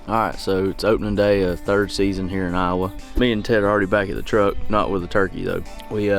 All right, so it's opening day of third season here in Iowa. Me and Ted are already back at the truck, not with the turkey though. We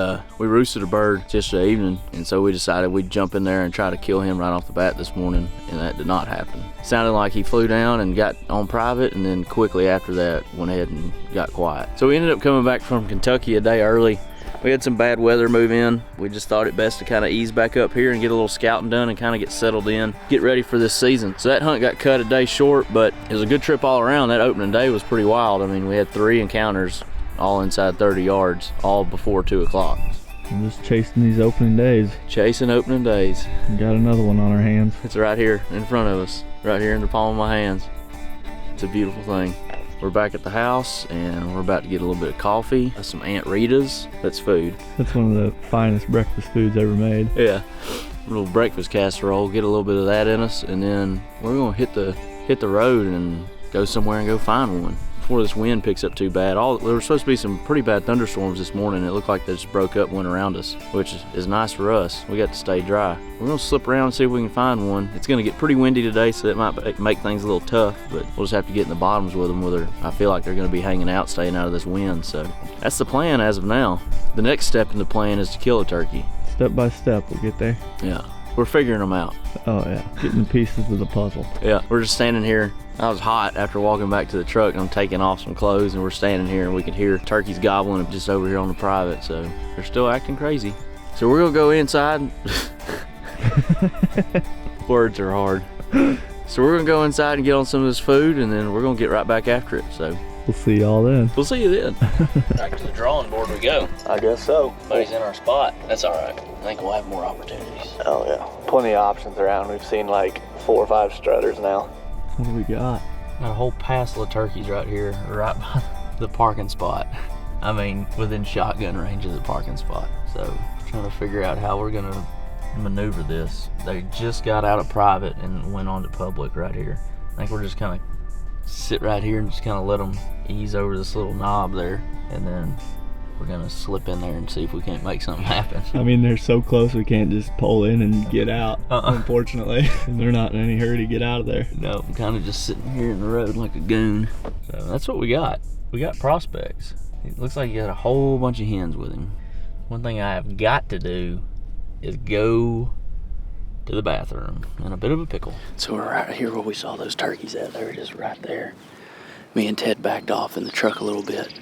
roosted a bird yesterday evening, and so we decided we'd jump in there and try to kill him right off the bat this morning, and that did not happen. Sounded like he flew down and got on private, and then quickly after that went ahead and got quiet. So we ended up coming back from Kentucky a day early. We had some bad weather move in. We just thought it best to kind of ease back up here and get a little scouting done and kind of get settled in, get ready for this season. So that hunt got cut a day short, but it was a good trip all around. That opening day was pretty wild. I mean, we had 3 encounters, all inside 30 yards, all before 2 o'clock. I'm just chasing these opening days. Chasing opening days. We got another one on our hands. It's right here in front of us, right here in the palm of my hands. It's a beautiful thing. We're back at the house and we're about to get a little bit of coffee, some Aunt Rita's. That's food. That's one of the finest breakfast foods ever made. Yeah, a little breakfast casserole, get a little bit of that in us, and then we're gonna hit the road and go somewhere and go find one before this wind picks up too bad. There were supposed to be some pretty bad thunderstorms this morning. It looked like they just broke up and went around us, which is nice for us. We got to stay dry. We're gonna slip around and see if we can find one. It's gonna get pretty windy today, so that might make things a little tough, but we'll just have to get in the bottoms with them, whether I feel like they're gonna be hanging out, staying out of this wind. So that's the plan as of now. The next step in the plan is to kill a turkey. Step by step, we'll get there. Yeah, we're figuring them out. Oh yeah, getting the pieces of the puzzle. Yeah, we're just standing here. I was hot after walking back to the truck, and I'm taking off some clothes, and we're standing here and we can hear turkeys gobbling just over here on the private, so they're still acting crazy. So we're gonna go inside. Words are hard. So we're gonna go inside and get on some of this food, and then we're gonna get right back after it. So we'll see y'all then. We'll see you then. Back to the drawing board we go. I guess so. Buddy's in our spot. That's all right. I think we'll have more opportunities. Oh yeah, plenty of options around. We've seen like 4 or 5 strutters now. What do we got? Got a whole passel of turkeys right here, right by the parking spot. I mean, within shotgun range of the parking spot. So, trying to figure out how we're gonna maneuver this. They just got out of private and went on to public right here. I think we're just kind of sit right here and just kind of let them ease over this little knob there, and then we're gonna slip in there and see if we can't make something happen. I mean, they're so close we can't just pull in and get out, unfortunately. They're not in any hurry to get out of there. No, I'm kind of just sitting here in the road like a goon. So that's what we got. We got prospects. It looks like he got a whole bunch of hens with him. One thing I have got to do is go to the bathroom in a bit of a pickle. So we're right here where we saw those turkeys at. There it is right there. Me and Ted backed off in the truck a little bit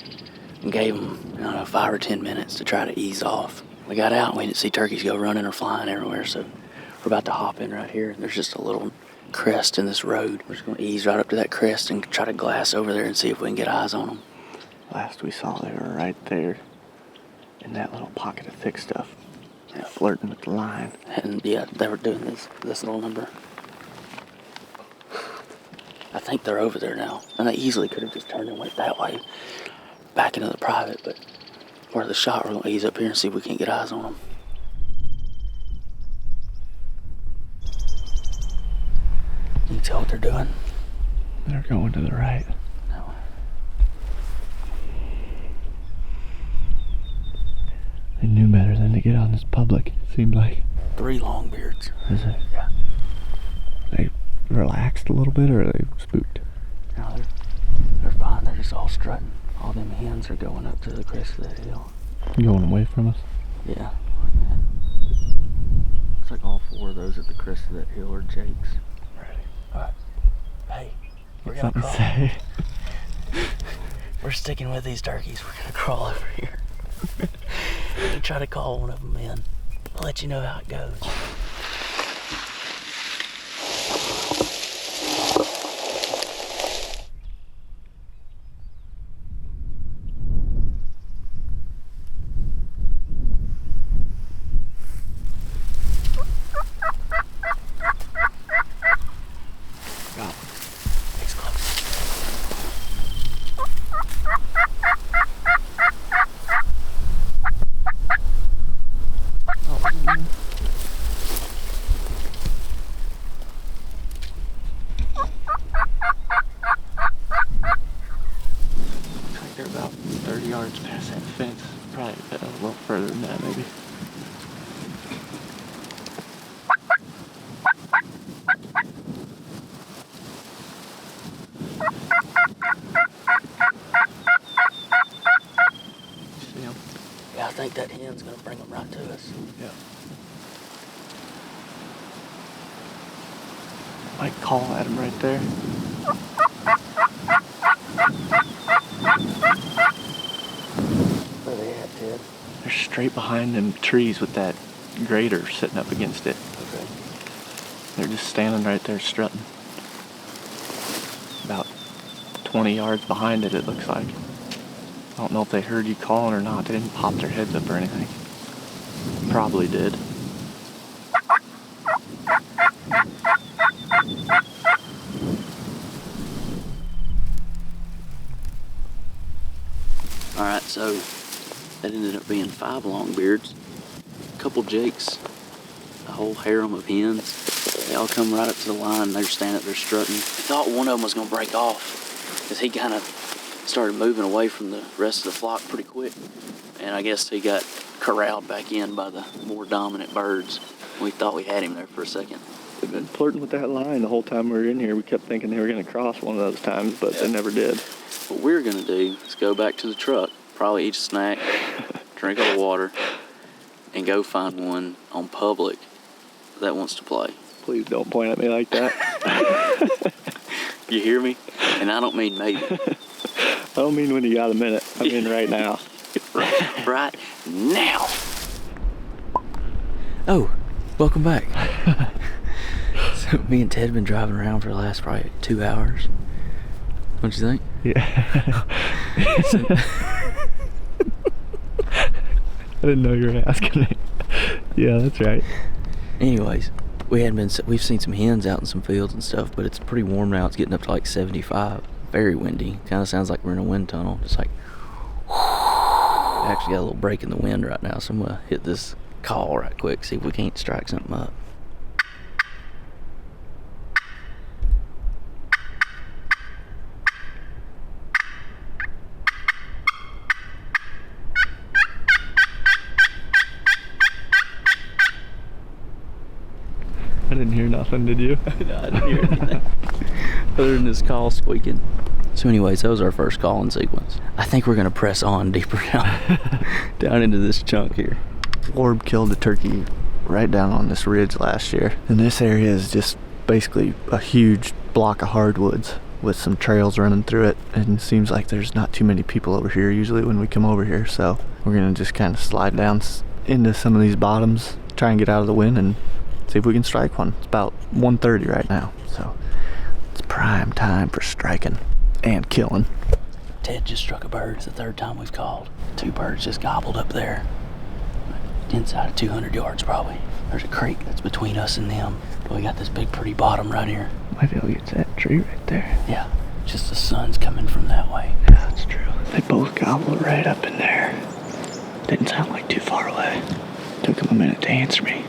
and gave them, I don't know, 5 or 10 minutes to try to ease off. We got out and we didn't see turkeys go running or flying everywhere, so we're about to hop in right here. There's just a little crest in this road. We're just gonna ease right up to that crest and try to glass over there and see if we can get eyes on them. Last we saw, they were right there in that little pocket of thick stuff. Yeah, flirting with the line. And yeah, they were doing this little number. I think they're over there now, and they easily could have just turned and went that way, back into the private, but where the shot, we're gonna ease up here and see if we can't get eyes on them. You can tell what they're doing. They're going to the right. No. They knew better than to get on this public, it seemed like. 3 longbeards. Is it? Yeah. They relaxed a little bit, or are they spooked? No, they're fine. They're just all strutting. All them hens are going up to the crest of that hill. Going away from us? Yeah. Looks like all 4 of those at the crest of that hill are Jake's. Ready. Alright. Hey, we're gonna Something crawl. to say. We're sticking with these turkeys. We're gonna crawl over here. We'll try to call one of them in. I'll let you know how it goes. wind's gonna bring them right to us. Yeah. Might call at him right there. Where they at, Ted? They're straight behind them trees with that grater sitting up against it. Okay. They're just standing right there strutting. About 20 yards behind it, it looks like. I don't know if they heard you calling or not. They didn't pop their heads up or anything. Probably did. Alright, so that ended up being 5 longbeards, a couple jakes, a whole harem of hens. They all come right up to the line. They're standing up there strutting. I thought one of them was going to break off because he kind of started moving away from the rest of the flock pretty quick. And I guess he got corralled back in by the more dominant birds. We thought we had him there for a second. They've been flirting with that line the whole time we were in here. We kept thinking they were going to cross one of those times, but they never did. What we're going to do is go back to the truck, probably eat a snack, drink a water, and go find one on public that wants to play. Please don't point at me like that. You hear me? And I don't mean maybe. I don't mean when you got a minute. I mean right now. Right now. Oh, welcome back. So me and Ted have been driving around for the last probably 2 hours. Don't you think? Yeah. I didn't know you were asking me. Yeah, that's right. Anyways, we've seen some hens out in some fields and stuff, but it's pretty warm now. It's getting up to like 75. Very windy. Kind of sounds like we're in a wind tunnel. Just like, I actually got a little break in the wind right now, so I'm gonna hit this call right quick, see if we can't strike something up. I didn't hear nothing, did you? No, I didn't hear anything. Other than this call squeaking. So anyways, that was our first call in sequence. I think we're gonna press on deeper down into this chunk here. Orb killed a turkey right down on this ridge last year. And this area is just basically a huge block of hardwoods with some trails running through it. And it seems like there's not too many people over here usually when we come over here. So we're gonna just kind of slide down into some of these bottoms, try and get out of the wind and see if we can strike one. It's about 1:30 right now. So it's prime time for striking and killing. Ted just struck a bird. It's the 3rd time we've called. 2 birds just gobbled up there. Inside of 200 yards probably. There's a creek that's between us and them. But we got this big pretty bottom right here. Might be able to get to that tree right there. Yeah, just the sun's coming from that way. Yeah, that's true. They both gobbled right up in there. Didn't sound like too far away. Took them a minute to answer me.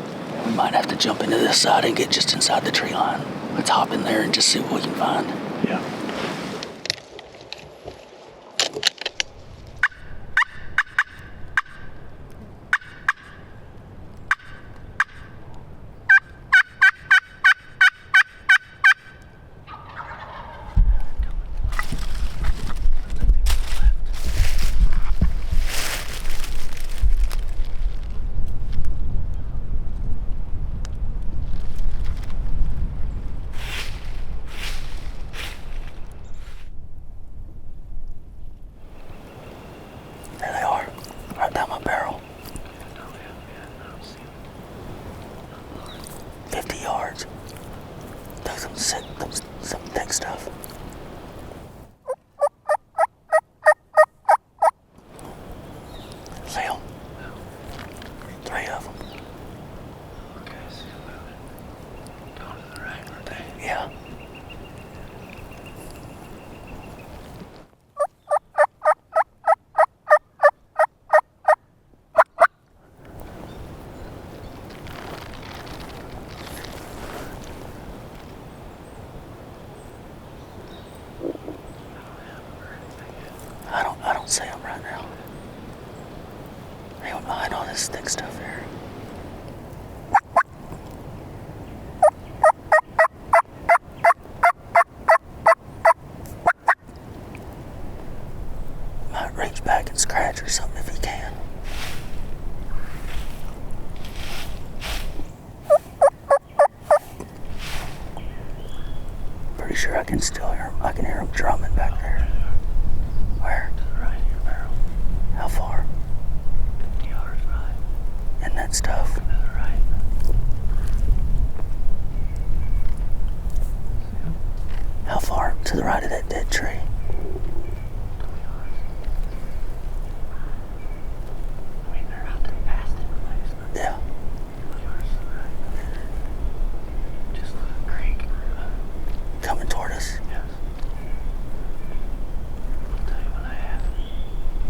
We might have to jump into this side and get just inside the tree line. Let's hop in there and just see what we can find. Yeah. There they are, right down my barrel. 50 yards. Those some thick stuff. See 'em? 3 of them. Okay, so down to the right, aren't they? Yeah. sure I can still hear them. I can hear them drumming back there. Where? To the right of your barrel. How far? 50 yards right. In that stuff? To the right. See 'em? How far to the right of that dead tree? 20 yards. I mean, they're out there past it, place, but Yeah. 20 yards to the right. Just the creek. Coming toward us. Yes. I'll tell you when I have.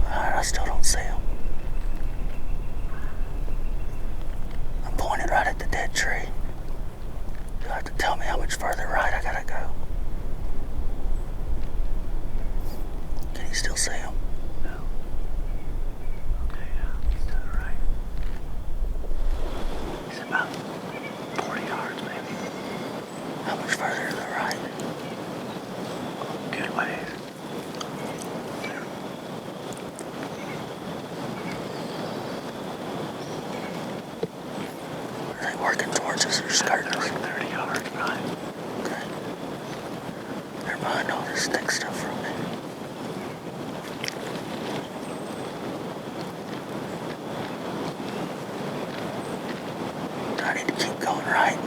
Alright, I still don't see them. I'm pointed right at the dead tree. You'll have to tell me how much further right I gotta go. Can you still see them? No. Okay, yeah. He's to the right. He's about 40 yards, maybe. How much further to the right? Good ways. Are they working towards us or skirting They're us? like 30 yards, right? Okay. They're behind all this thick stuff from me. Do I need to keep going right?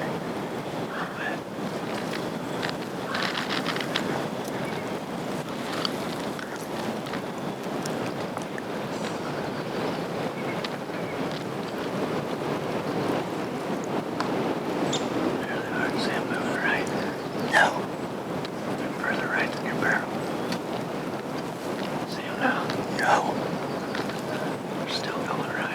Really hard to see him moving right. No. They're further right than your barrel. See him now? No. They're still going right.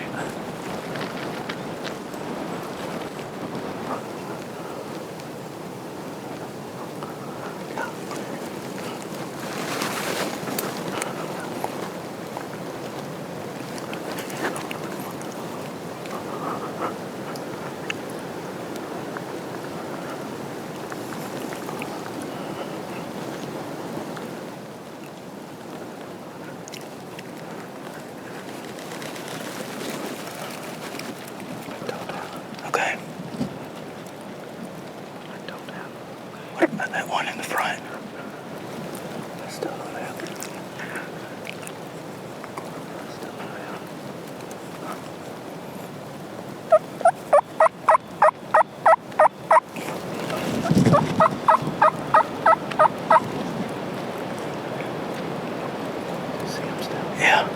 Okay. I don't have. What about that one in the front? I still don't have. Still don't have. See him still? Yeah.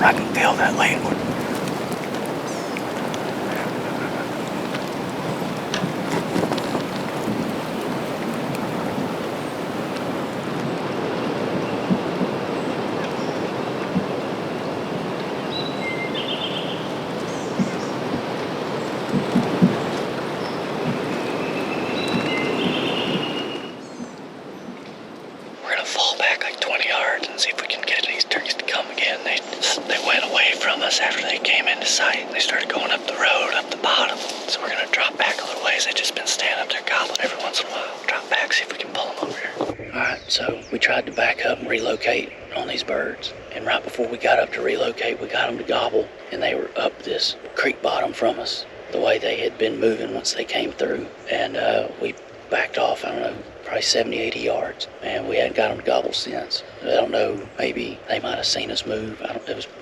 I can feel that lead one. We're gonna fall back like 20 yards and see if we can get these turkeys to come again. They went away from us after they came into sight. They started going up the road, up the bottom. So we're gonna drop back a little ways. They just been standing up there gobbling every once in a while. Drop back, see if we can pull them over here. Alright, so we tried to back up and relocate on these birds. And right before we got up to relocate, we got them to gobble. And they were up this creek bottom from us, the way they had been moving once they came through. And we backed off, I don't know, probably 70, 80 yards. And we hadn't got them to gobble since. I don't know, maybe they might have seen us move.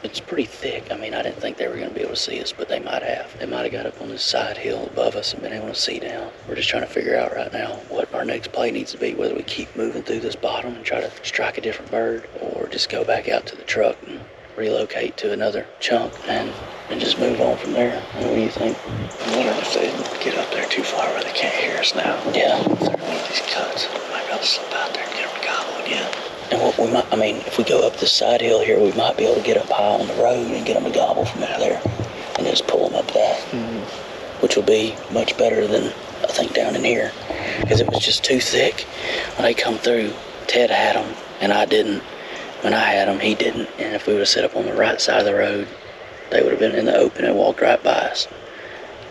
It's pretty thick. I mean, I didn't think they were going to be able to see us, but they might have. They might have got up on this side hill above us and been able to see down. We're just trying to figure out right now what our next play needs to be, whether we keep moving through this bottom and try to strike a different bird, or just go back out to the truck and relocate to another chunk and just move on from there. What do you think? I'm wondering if they get up there too far where they can't hear us now. Yeah. If they're in one of these cuts, we might be able to slip out there and get them to gobble again. And what we might, I mean, if we go up this side hill here, we might be able to get up high on the road and get them to gobble from up there and just pull them up that, which will be much better than I think down in here, because it was just too thick. When they come through, Ted had them and I didn't. When I had them, he didn't. And if we would have set up on the right side of the road, they would have been in the open and walked right by us.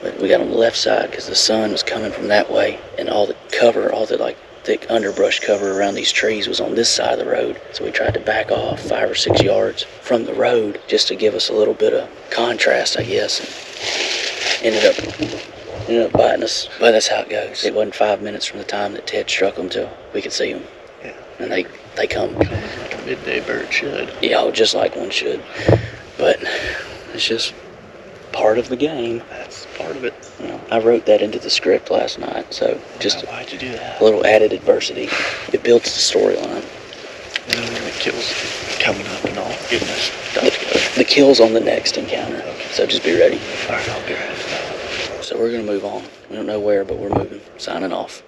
But we got on the left side because the sun was coming from that way, and all the cover, all the like thick underbrush cover around these trees was on this side of the road. So we tried to back off 5 or 6 yards from the road just to give us a little bit of contrast, I guess. And ended up biting us. But that's how it goes. It wasn't 5 minutes from the time that Ted struck them till we could see them. Yeah. And they come. Like a midday bird should. Yeah, just like one should. But it's just part of the game. That's part of it. You know, I wrote that into the script last night, so just why'd you do that? a little added adversity. It builds the storyline. And the kills coming up and all, getting us stuff together. The kill's on the next encounter, Okay. so just be ready. All right, I'll be ready. So we're gonna move on. We don't know where, but we're moving. Signing off.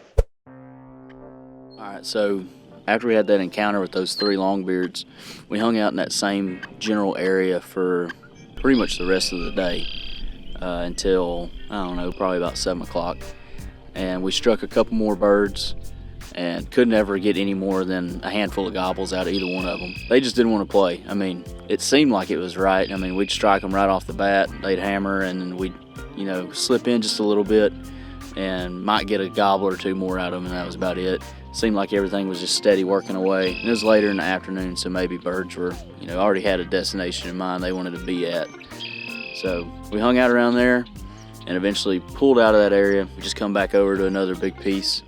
All right, so after we had that encounter with those 3 longbeards, we hung out in that same general area for pretty much the rest of the day until, I don't know, probably about 7 o'clock. And we struck a couple more birds and couldn't ever get any more than a handful of gobbles out of either one of them. They just didn't want to play. I mean, it seemed like it was right. I mean, we'd strike them right off the bat, they'd hammer, and then we'd, slip in just a little bit and might get a gobbler or 2 more out of them, and that was about it. Seemed like everything was just steady working away. And it was later in the afternoon, so maybe birds were, already had a destination in mind they wanted to be at. So we hung out around there and eventually pulled out of that area. We just come back over to another big piece,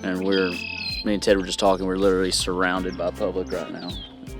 and me and Ted were just talking, we're literally surrounded by public right now.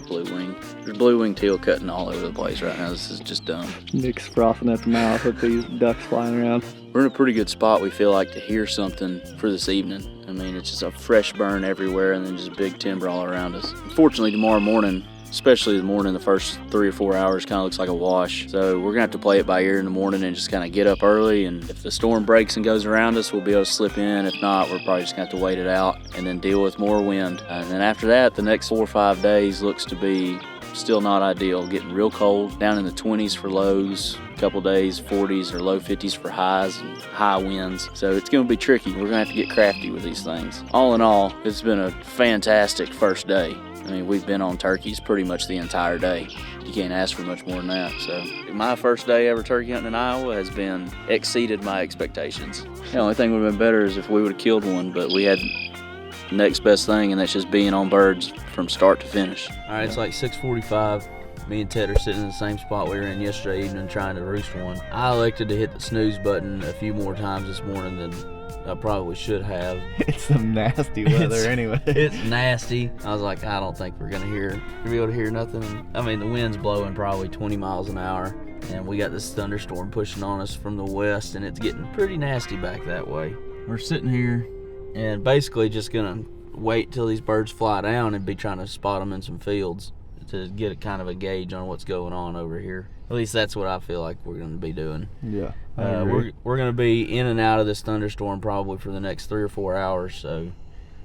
Blue wing. There's blue wing teal cutting all over the place right now. This is just dumb. Nick's frothing at the mouth with these ducks flying around. We're in a pretty good spot, we feel like, to hear something for this evening. I mean, it's just a fresh burn everywhere and then just big timber all around us. Unfortunately, tomorrow morning, especially the morning, the first 3 or 4 hours kind of looks like a wash. So we're gonna have to play it by ear in the morning and just kind of get up early. And if the storm breaks and goes around us, we'll be able to slip in. If not, we're probably just gonna have to wait it out and then deal with more wind. And then after that, the next 4 or 5 days looks to be still not ideal. Getting real cold, down in the 20s for lows, a couple days 40s or low 50s for highs and high winds. So it's going to be tricky. We're going to have to get crafty with these things. All in all, it's been a fantastic first day. I mean, we've been on turkeys pretty much the entire day. You can't ask for much more than that. So my first day ever turkey hunting in Iowa has been exceeded my expectations. The only thing would have been better is if we would have killed one, but we had next best thing, and that's just being on birds from start to finish. All right, it's like 6:45. Me and Ted are sitting in the same spot we were in yesterday evening trying to roost one. I elected to hit the snooze button a few more times this morning than I probably should have. It's some nasty weather anyway. It's nasty. I was like, I don't think we're gonna be able to hear nothing. I mean, the wind's blowing probably 20 miles an hour, and we got this thunderstorm pushing on us from the west, and it's getting pretty nasty back that way. We're sitting here and basically just gonna wait till these birds fly down and be trying to spot them in some fields to get a kind of a gauge on what's going on over here. At least that's what I feel like we're gonna be doing. Yeah, we're gonna be in and out of this thunderstorm probably for the next 3 or 4 hours, so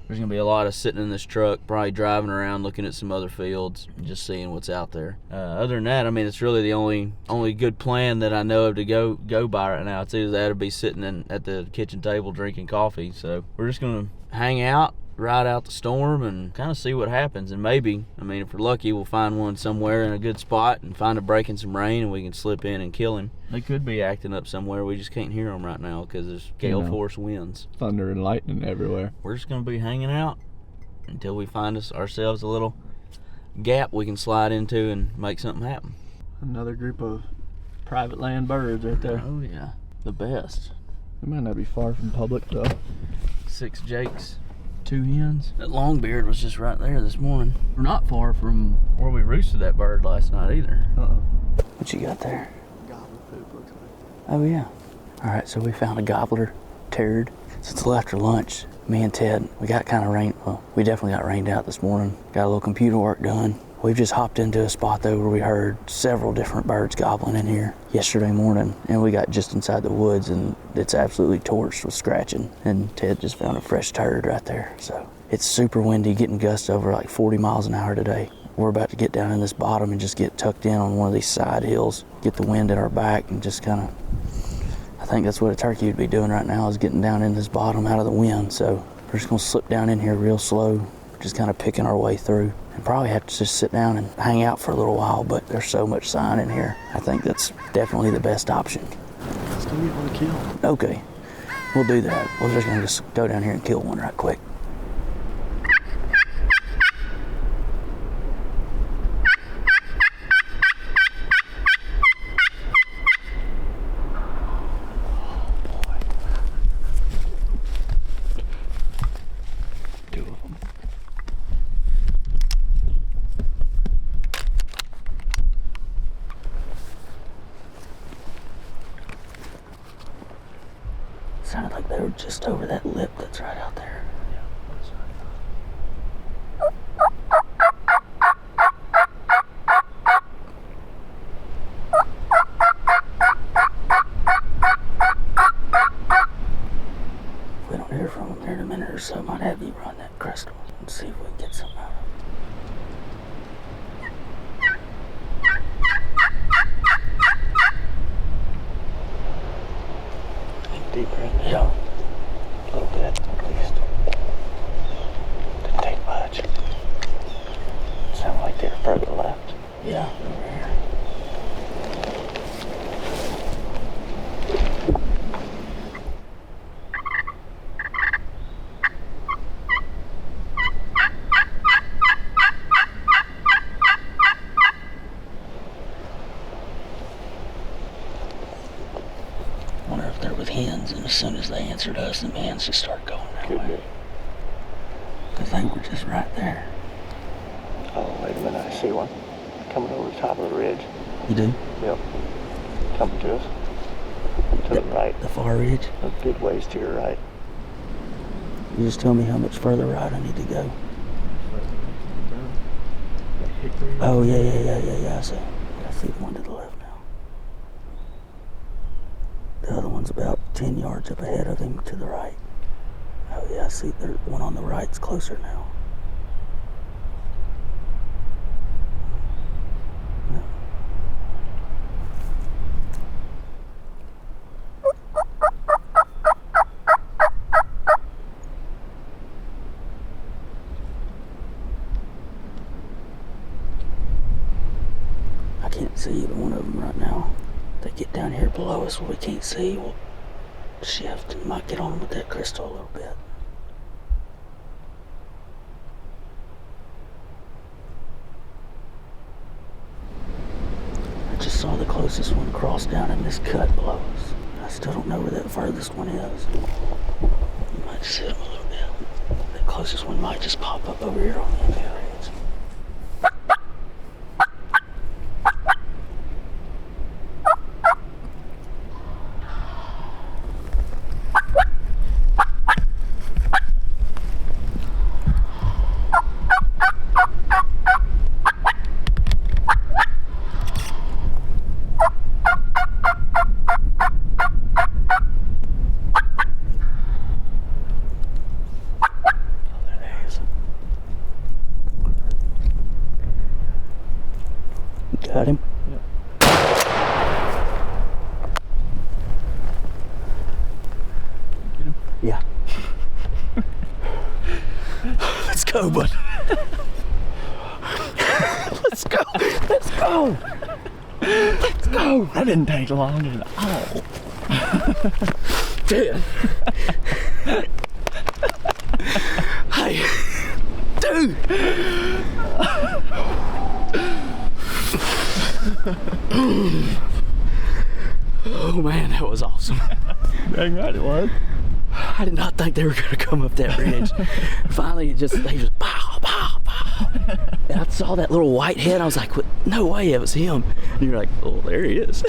there's gonna be a lot of sitting in this truck, probably driving around looking at some other fields and just seeing what's out there. Other than that, I mean, it's really the only good plan that I know of to go by right now. It's either that or be sitting at the kitchen table drinking coffee. So we're just gonna hang out, ride out the storm, and kind of see what happens. And maybe, I mean, if we're lucky, we'll find one somewhere in a good spot and find a break in some rain, and we can slip in and kill him. They could be acting up somewhere. We just can't hear them right now because there's gale force winds. Thunder and lightning everywhere. We're just gonna be hanging out until we find ourselves a little gap we can slide into and make something happen. Another group of private land birds right there. Oh yeah, the best. They might not be far from public though. 6 jakes, 2 hens. That longbeard was just right there this morning. We're not far from where we roosted that bird last night either. What you got there? Gobbler poop looks like. Oh yeah. All right, so we found a gobbler turd. Since after lunch, me and Ted, we got kind of we definitely got rained out this morning. Got a little computer work done. We've just hopped into a spot though where we heard several different birds gobbling in here yesterday morning, and we got just inside the woods and it's absolutely torched with scratching, and Ted just found a fresh turd right there. So it's super windy, getting gusts over like 40 miles an hour today. We're about to get down in this bottom and just get tucked in on one of these side hills, get the wind at our back, and just kind of, I think that's what a turkey would be doing right now, is getting down in this bottom out of the wind. So we're just gonna slip down in here real slow, just kind of picking our way through, and probably have to just sit down and hang out for a little while, but there's so much sign in here. I think that's definitely the best option. Let's go get one to kill. Okay, we'll do that. We're just gonna go down here and kill one right quick. They were just over that lip that's right out there. If we don't hear from them here in a minute or so, I might have you run that crystal and see if we can get something out of it. Deep breath. Yeah. A little bit, at least. Didn't take much. Sound like they're further left. Yeah, over here. Wonder if they're with hens, and as soon as they answered us, the hens just started going that way. Because they were just right there. Oh, wait a minute, I see one. Coming over the top of the ridge. You do? Yep. Coming to us. To the right. The far ridge? A good ways to your right. You just tell me how much further right I need to go. Oh, yeah. I see the one to the left now. The other one's about 10 yards up ahead of him to the right. Oh, yeah, I see the one on the right's closer now. I can't see either one of them right now. They get down here below us where we can't see. We'll shift and might get on them with that crystal a little bit. I just saw the closest one cross down in this cut below us. I still don't know where that furthest one is. You might just hit them a little bit. That closest one might just pop up over here on the other edge. Got him? Yep. Get him? Yeah. Let's go, bud. Let's go. Let's go. Let's go. That didn't take long at all. Dude. Hey. Dude. Oh man, that was awesome. Dang right it was. I did not think they were going to come up that ridge. Finally, they just pow, pow, pow. And I saw that little white head. I was like, no way, it was him. And you're like, oh, there he is.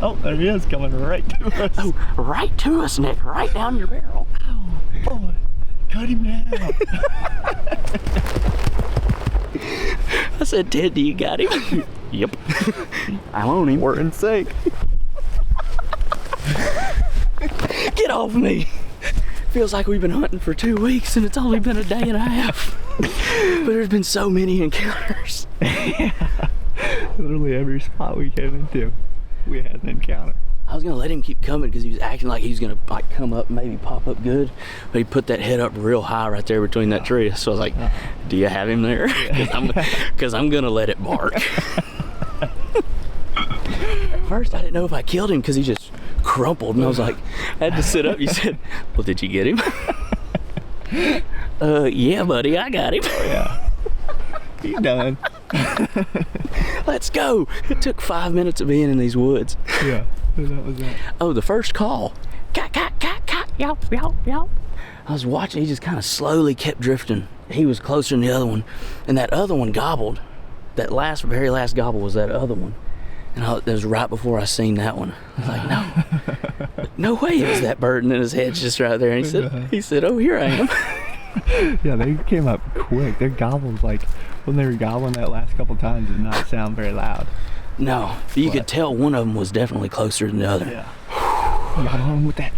Oh, there he is, coming right to us. Oh, right to us, Nick, right down your barrel. Oh, boy, cut him now. I said, Ted, do you got him? Yep. I'm on him. We're in sync. Get off me. Feels like we've been hunting for 2 weeks and it's only been a day and a half. But there's been so many encounters. Yeah. Literally every spot we came into, we had an encounter. I was gonna let him keep coming because he was acting like he was gonna like come up, maybe pop up good. But he put that head up real high right there between that tree. So I was like, do you have him there? Because I'm gonna let it bark. At first I didn't know if I killed him because he just crumpled and I was like, I had to sit up. You said, well, did you get him? Yeah, buddy, I got him. Oh yeah. He's done. Let's go. It took 5 minutes of being in these woods. Yeah, that was it. Oh, the first call. Cat, cat, cat, cat, yow, yow, yow. I was watching, he just kind of slowly kept drifting. He was closer than the other one. And that other one gobbled. That very last gobble was that other one. And that was right before I seen that one. I was like, no. no way it was that bird, and then his head's just right there. And he said, oh, here I am. Yeah, they came up quick. Their gobbles, like when they were gobbling that last couple times, did not sound very loud. No, you could tell one of them was definitely closer than the other. Yeah. Got on with that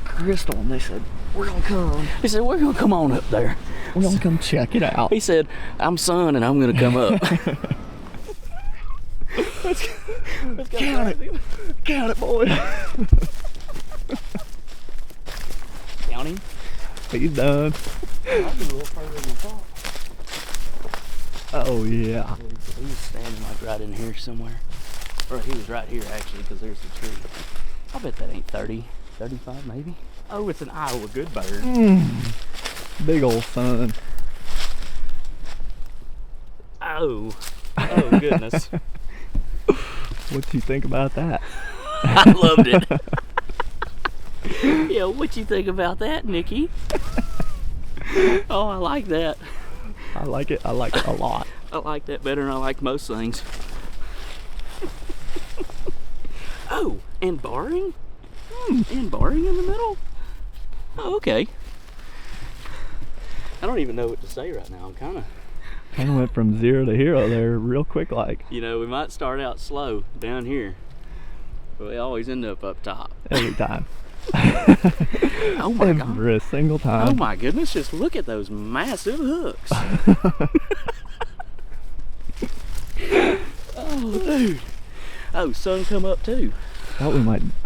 crystal, and they said, we're gonna come. He said, we're gonna come on up there. We're gonna come check it out. He said, I'm son and I'm gonna come up. let's Count it. Count it, boy. Count him. He's done. I'll be a little further than I thought. Oh, yeah. He was standing like right in here somewhere. Or he was right here actually, because there's the tree. I bet that ain't 30, 35 maybe. Oh, it's an Iowa good bird. Big old sun. Oh goodness. What do you think about that? I loved it. Yeah, what you think about that, Nikki? Oh, I like that. I like it a lot. I like that better than I like most things. Oh, and barring? And barring in the middle? Oh, okay. I don't even know what to say right now. I'm kind of went from 0 to hero there real quick like. You know, we might start out slow down here, but we always end up top. Every time. Oh my God. Every single time. Oh my goodness, just look at those massive hooks. Oh, dude. Oh, sun come up too. I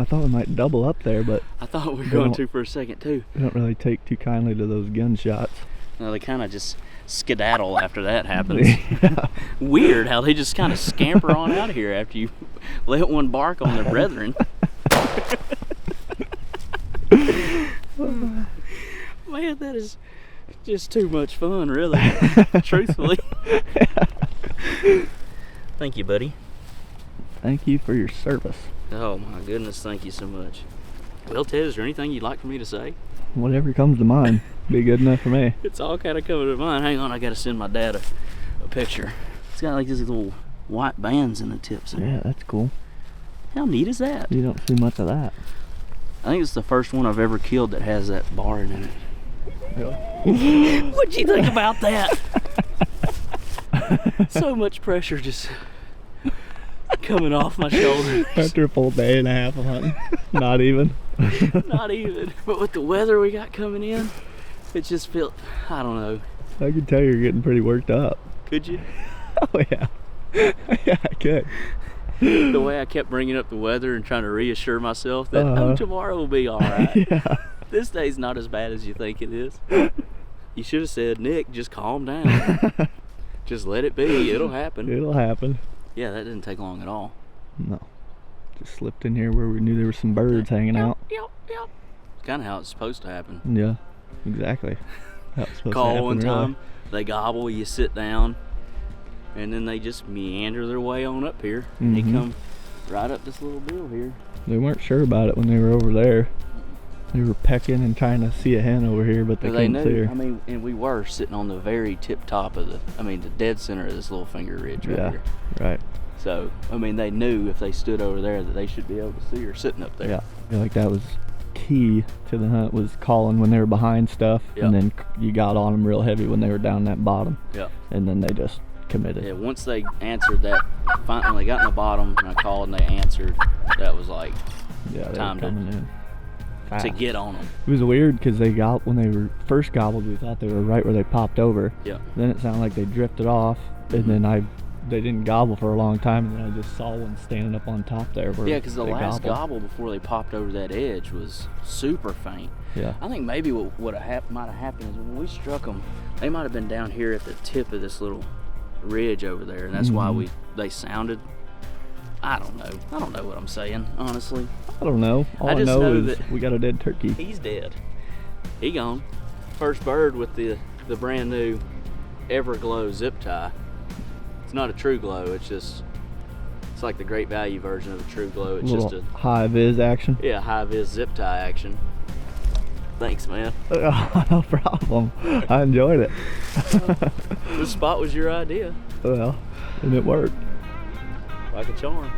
thought we might double up there, but I thought we were going to for a second too. We don't really take too kindly to those gunshots. No, they kind of just skedaddle after that happens. Yeah. Weird how they just kind of scamper on out of here after you let one bark on their brethren. Man, that is just too much fun, really. Truthfully. Thank you, buddy. Thank you for your service. Oh my goodness, thank you so much. Well, Ted, is there anything you'd like for me to say? Whatever comes to mind, be good enough for me. It's all kind of coming to mind. Hang on, I gotta send my dad a picture. It's got like these little white bands in the tips there. Yeah, that's cool. How neat is that? You don't see much of that. I think it's the first one I've ever killed that has that barn in it. Really? What'd you think about that? So much pressure just coming off my shoulders. After a full day and a half of hunting. Not even. Not even. But with the weather we got coming in, it just felt, I don't know. I could tell you're getting pretty worked up. Could you? Oh yeah. Yeah, I could. The way I kept bringing up the weather and trying to reassure myself that, oh, tomorrow will be all right. Yeah. This day's not as bad as you think it is. You should have said, Nick, just calm down. Just let it be. It'll happen. It'll happen. Yeah, that didn't take long at all. No. Just slipped in here where we knew there were some birds hanging out. Yep. It's kind of how it's supposed to happen. Yeah, exactly. How it's supposed to Call happen, one really. time, they gobble, you sit down, and then they just meander their way on up here. They come right up this little bill here. They weren't sure about it when they were over there. They were pecking and trying to see a hen over here, but they couldn't see her. I mean, and we were sitting on the very tip top of the dead center of this little finger ridge right here. Right. So, I mean, they knew if they stood over there that they should be able to see her sitting up there. Yeah, I feel like that was key to the hunt, was calling when they were behind stuff, and then you got on them real heavy when they were down that bottom. Yeah. And then they just committed. Yeah, once they answered that, when they got in the bottom and I called and they answered, that was like time to get on them. It was weird because when they were first gobbled, we thought they were right where they popped over. Yeah. Then it sounded like they drifted off, and then they didn't gobble for a long time, and then I just saw one standing up on top there. Yeah, because the last gobble before they popped over that edge was super faint. Yeah. I think maybe what might have happened is when we struck them, they might have been down here at the tip of this little ridge over there, and that's why they sounded. I don't know what I'm saying, honestly. I don't know. All I know is that we got a dead turkey. He's dead. He gone. First bird with the brand new Everglow zip tie. It's not a True Glow. It's like the Great Value version of a True Glow. It's just a high vis action. Yeah, high vis zip tie action. Thanks, man. No problem. I enjoyed it. This spot was your idea. Well, and it worked. Like a charm.